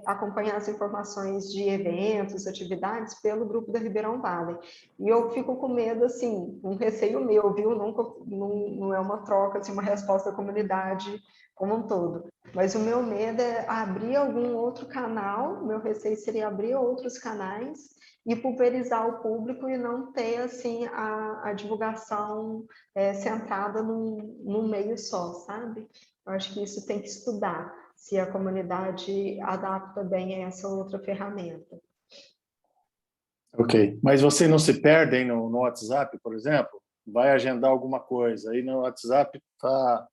acompanhar as informações de eventos, atividades, pelo grupo da Ribeirão Valley. E eu fico com medo, assim, um receio meu, viu? Não é uma troca, assim, uma resposta da comunidade como um todo. Mas o meu medo é abrir algum outro canal, meu receio seria abrir outros canais e pulverizar o público e não ter, assim, a divulgação centrada num meio só, sabe? Eu acho que isso tem que estudar, se a comunidade adapta bem a essa outra ferramenta. Ok, mas vocês não se perdem no WhatsApp, por exemplo? Vai agendar alguma coisa, aí no WhatsApp tá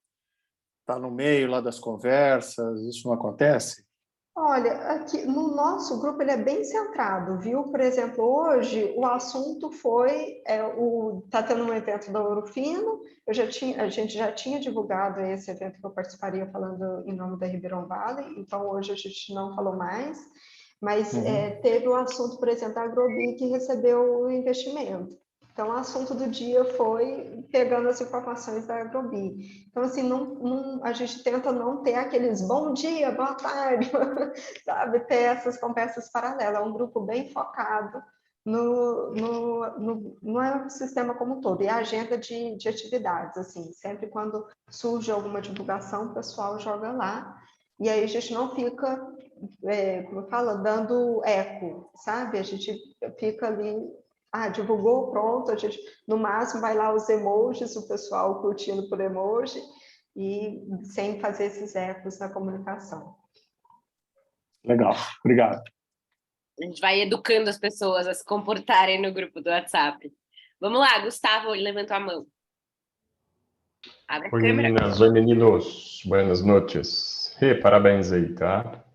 no meio lá das conversas, isso não acontece? Olha, aqui no nosso grupo ele é bem centrado, viu? Por exemplo, hoje o assunto foi tá tendo um evento da Ouro Fino. A gente já tinha divulgado esse evento que eu participaria falando em nome da Ribeirão Valley, então hoje a gente não falou mais, mas teve o assunto, por exemplo, da Agrobi que recebeu o investimento. Então, o assunto do dia foi pegando as informações da Agrobi. Então, assim, a gente tenta não ter aqueles bom dia, boa tarde, sabe? Ter essas conversas paralelas. É um grupo bem focado no ecossistema como um todo. E a agenda de atividades, assim. Sempre quando surge alguma divulgação, o pessoal joga lá. E aí a gente não fica, como fala, dando eco, sabe? A gente fica ali... divulgou, pronto, a gente no máximo vai lá os emojis, o pessoal curtindo por emoji, e sem fazer esses ecos na comunicação. Legal, obrigado. A gente vai educando as pessoas a se comportarem no grupo do WhatsApp. Vamos lá, Gustavo, levantou a mão. Abre a câmera. Meninas, oi meninos, buenas noches. Parabéns aí, tá?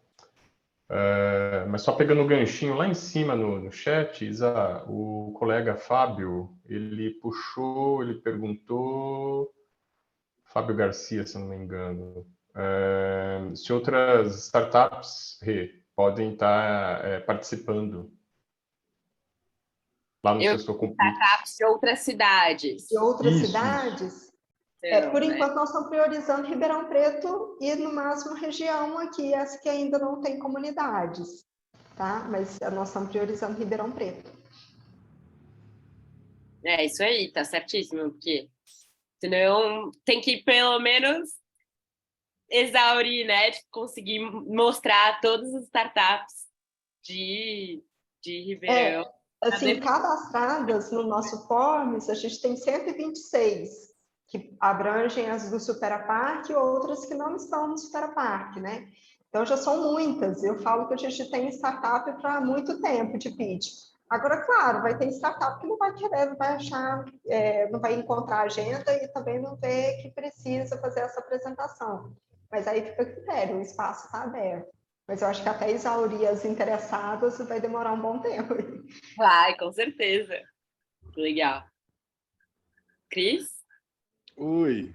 Mas só pegando o ganchinho lá em cima no chat, Isa, o colega Fábio, ele perguntou, Fábio Garcia, se não me engano, se outras startups podem estar participando lá no Sextou com Pix. Startups de outras cidades. De outras Isso. cidades? Então, por enquanto, nós estamos priorizando Ribeirão Preto e, no máximo, região aqui, essa que ainda não tem comunidades, tá? Mas nós estamos priorizando Ribeirão Preto. É isso aí, tá certíssimo, porque senão tem que pelo menos exaurir, né? De conseguir mostrar todas as startups de Ribeirão. Assim, cadastradas no nosso Forms, a gente tem 126 que abrangem as do Superapark e outras que não estão no Superapark, né? Então, já são muitas. Eu falo que a gente tem startup para muito tempo de pitch. Agora, claro, vai ter startup que não vai querer, não vai achar, não vai encontrar agenda e também não vê que precisa fazer essa apresentação. Mas aí fica a critério, o espaço está aberto. Mas eu acho que até exaurir as interessadas vai demorar um bom tempo. Vai, com certeza. Legal. Cris? Oi.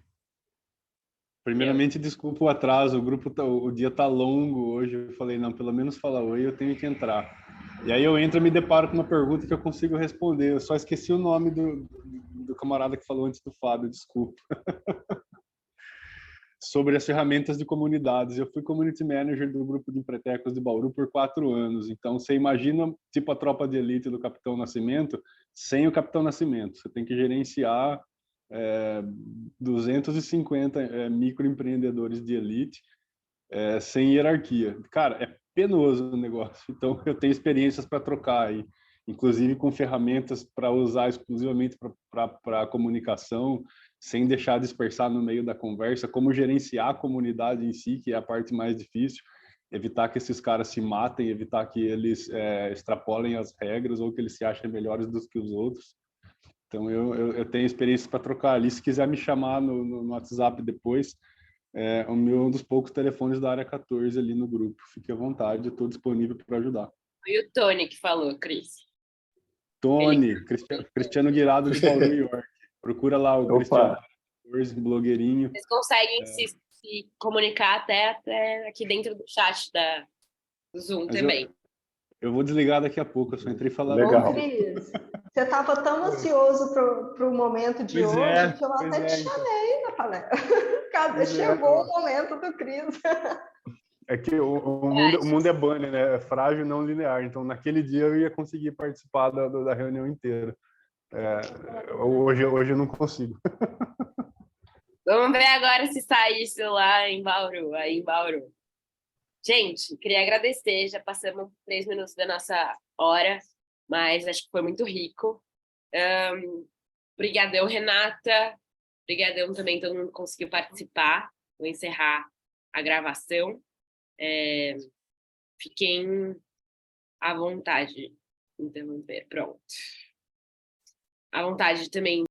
Primeiramente, desculpa o atraso, o dia tá longo hoje. Eu falei, não, pelo menos fala oi, eu tenho que entrar. E aí eu entro e me deparo com uma pergunta que eu consigo responder. Eu só esqueci o nome do camarada que falou antes do Fábio, desculpa. Sobre as ferramentas de comunidades. Eu fui community manager do grupo de empretecos de Bauru por 4 anos. Então, você imagina, tipo, a tropa de elite do Capitão Nascimento, sem o Capitão Nascimento. Você tem que gerenciar 250 microempreendedores de elite sem hierarquia. Cara, é penoso o negócio. Então, eu tenho experiências para trocar aí, inclusive com ferramentas para usar exclusivamente para comunicação, sem deixar dispersar no meio da conversa, como gerenciar a comunidade em si, que é a parte mais difícil, evitar que esses caras se matem, evitar que eles extrapolem as regras ou que eles se achem melhores do que os outros. Então, eu tenho experiência para trocar ali. Se quiser me chamar no WhatsApp depois, um dos poucos telefones da área 14 ali no grupo. Fique à vontade, eu estou disponível para ajudar. E o Tony que falou, Cris. Tony, Cristiano Guirado de Bauru, New York. Procura lá o Cristiano, blogueirinho. Vocês conseguem se comunicar até aqui dentro do chat do Zoom. Mas também. Eu vou desligar daqui a pouco, eu só entrei falando. Legal. Cris, Você estava tão ansioso para o momento de Pois hoje é, que eu pois até te é, então. chamei na palestra. Pois é, Chegou o momento do Cris. É que o mundo é bunny, né? É frágil e não linear. Então, naquele dia eu ia conseguir participar da reunião inteira. Hoje eu não consigo. Vamos ver agora se sai isso lá em Bauru, aí em Bauru. Gente, queria agradecer, já passamos 3 minutos da nossa hora, mas acho que foi muito rico. Obrigadão, Renata. Obrigadão também, todo mundo que conseguiu participar. Vou encerrar a gravação. Fiquem à vontade. Interromper, pronto. À vontade também